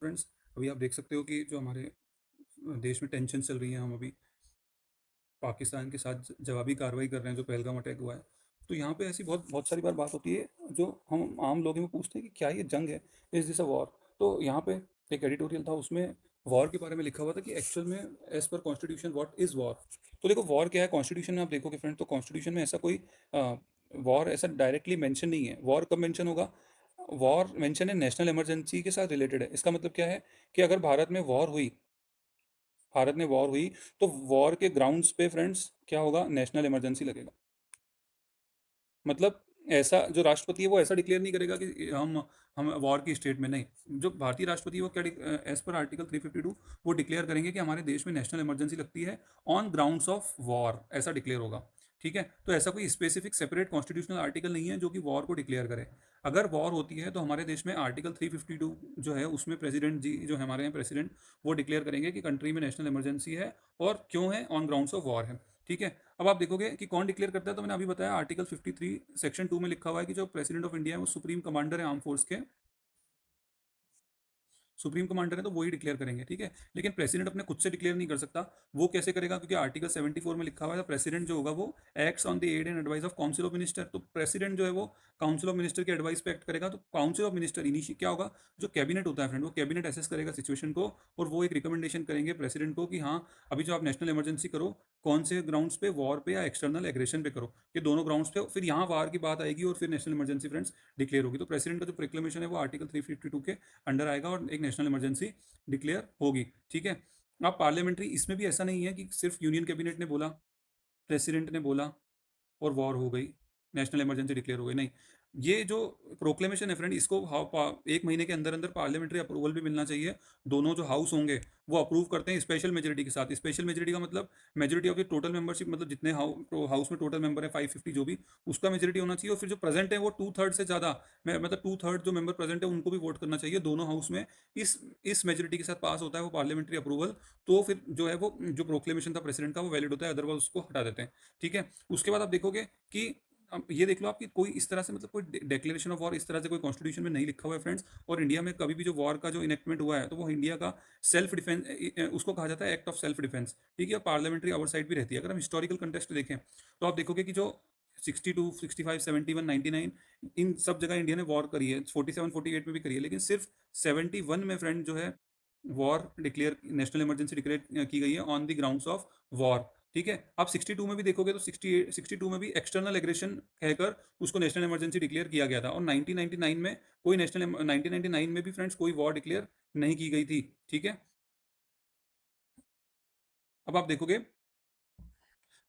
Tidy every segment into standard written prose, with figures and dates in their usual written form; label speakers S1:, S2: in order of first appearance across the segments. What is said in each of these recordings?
S1: Friends, अभी आप देख सकते हो कि जो हमारे देश में टेंशन चल रही है, हम अभी पाकिस्तान के साथ जवाबी कार्रवाई कर रहे हैं, जो पहलगाम अटैक हुआ है। तो यहाँ पे ऐसी बहुत बहुत सारी बार बात होती है, जो हम आम लोग में पूछते हैं कि क्या ये जंग है, इज दिस अ वॉर। तो यहाँ पे एक एडिटोरियल था, उसमें वॉर के बारे में लिखा हुआ था कि एक्चुअल में as per constitution what is war. तो देखो वॉर क्या है कॉन्स्टिट्यूशन में, आप देखोगे फ्रेंड, तो कॉन्स्टिट्यूशन में ऐसा कोई वॉर ऐसा डायरेक्टली मेंशन नहीं है। वॉर कब मेंशन होगा? वॉर मेंशन है नेशनल इमरजेंसी के साथ रिलेटेड है। इसका मतलब क्या है कि अगर भारत में वॉर हुई तो वॉर के ग्राउंड्स पे फ्रेंड्स क्या होगा, नेशनल इमरजेंसी लगेगा। मतलब ऐसा जो राष्ट्रपति है वो ऐसा डिक्लेयर नहीं करेगा कि हम वॉर की स्टेट में नहीं। जो भारतीय राष्ट्रपति है वो क्या, एज पर आर्टिकल 352 वो डिक्लेयर करेंगे कि हमारे देश में नेशनल इमरजेंसी लगती है ऑन ग्राउंड्स ऑफ वॉर, ऐसा डिक्लेयर होगा। ठीक है, तो ऐसा कोई स्पेसिफिक सेपरेट कॉन्स्टिट्यूशनल आर्टिकल नहीं है जो कि वॉर को डिक्लेयर करे। अगर वॉर होती है तो हमारे देश में आर्टिकल 352 जो है उसमें प्रेसिडेंट जी जो है हमारे यहाँ प्रेसिडेंट, वो डिक्लेयर करेंगे कि कंट्री में नेशनल इमरजेंसी है और क्यों है, ऑन ग्राउंड्स ऑफ वॉर है। ठीक है, अब आप देखोगे कि कौन डिक्लेयर करता है, तो मैंने अभी बताया आर्टिकल 53 सेक्शन 2 में लिखा हुआ है कि जो प्रेसिडेंट ऑफ इंडिया है वो सुप्रीम कमांडर है आर्म फोर्स के, सुप्रीम कमांडर है तो वही डिक्लेयर करेंगे। ठीक है, लेकिन प्रेसिडेंट अपने खुद से डिक्लेयर नहीं कर सकता। वो कैसे करेगा? क्योंकि आर्टिकल 74 में लिखा हुआ है प्रेसिडेंट जो होगा वो acts on the aid and advice of council of minister. तो प्रेसिडेंट जो है वो काउंसिल ऑफ मिनिस्टर के एडवाइस पे एक्ट करेगा। तो काउंसिल ऑफ मिनिस्टर इनिशिएट क्या होगा, जो कैबिनेट होता है फ्रेंड, वो कैबिनेट एसेस करेगा सिचुएशन को, और वो एक रिकमेंडेशन करेंगे प्रेसिडेंट को कि हाँ, अभी जो आप नेशनल इमरजेंसी करो, कौन से ग्राउंड्स पे, वॉर पे या एक्सटर्नल एग्रेशन पे करो, ये दोनों ग्राउंड्स पे। फिर यहाँ वार की बात आएगी और फिर नेशनल इमरजेंसी फ्रेंड्स डिक्लेयर होगी। तो प्रेसिडेंट का जो प्रोक्लेमेशन है वो आर्टिकल 352 के अंडर आएगा और एक नेशनल इमरजेंसी डिक्लेयर होगी। ठीक है, अब पार्लियामेंट्री इसमें भी ऐसा नहीं है कि सिर्फ यूनियन कैबिनेट ने बोला, प्रेसिडेंट ने बोला और वॉर हो गई, नेशनल इमरजेंसी डिक्लेयर हो गई, नहीं। ये जो प्रोक्लेमेशन है फ्रेंड, इसको एक महीने के अंदर अंदर पार्लियामेंट्री अप्रूवल भी मिलना चाहिए। दोनों जो हाउस होंगे वो अप्रूव करते हैं स्पेशल मेजोरिटी के साथ। स्पेशल मेजोरिटी का मतलब majority of the total membership, मतलब जितने हाउस में टोटल मेंबर है 550 जो भी, उसका मेजोरिटी होना चाहिए। और फिर जो प्रेजेंट है वो 2/3 से ज़्यादा, मतलब 2/3 जो मेंबर प्रेजेंट है उनको भी वोट करना चाहिए दोनों हाउस में। इस इस मेजोरिटी के साथ पास होता है वो पार्लियामेंट्री अप्रूवल। तो फिर जो है वो जो प्रोक्लेमेशन था प्रेसिडेंट का वो वैलिड होता है, अदरवाइज उसको हटा देते हैं। ठीक है, उसके बाद आप देखोगे कि अब ये देख लो आपकी कोई इस तरह से, मतलब कोई डिक्लेरेशन ऑफ वॉर इस तरह से कोई कॉन्स्टिट्यूशन में नहीं लिखा हुआ है फ्रेंड्स। और इंडिया में कभी भी जो वॉर का जो इनेक्टमेंट हुआ है तो वो इंडिया का सेल्फ डिफेंस, उसको कहा जाता है एक्ट ऑफ सेल्फ डिफेंस। ठीक है, पार्लियामेंट्री ओवरसाइट भी रहती है। अगर हम हिस्टोरिकल कंटेक्स्ट देखें तो आप देखोगे कि जो 62, 65, 71, 99, इन सब जगह इंडिया ने वॉर करी है। 47, 48 में भी करी है, लेकिन सिर्फ 71 में फ्रेंड जो है war declare, national emergency declare की गई है on the grounds of war. ठीक है, आप 62 में भी देखोगे तो 62 में भी एक्सटर्नल एग्रेशन कहकर उसको नेशनल इमरजेंसी डिक्लेयर किया गया था। और 1999 में कोई नेशनल 1999 में भी फ्रेंड्स कोई वॉर डिक्लेयर नहीं की गई थी। ठीक है, अब आप देखोगे,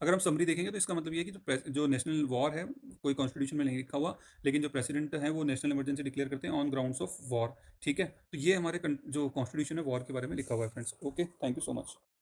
S1: अगर हम समरी देखेंगे तो इसका मतलब ये है कि जो नेशनल वॉर है कोई कॉन्स्टिट्यूशन में नहीं लिखा हुआ, लेकिन जो प्रेसिडेंट है वो नेशनल इमरजेंसी डिक्लेयर करते हैं ऑन ग्राउंड्स ऑफ वॉर। ठीक है, तो ये हमारे जो कॉन्स्टिट्यूशन है वॉर के बारे में लिखा हुआ है friends. Okay, thank you so much.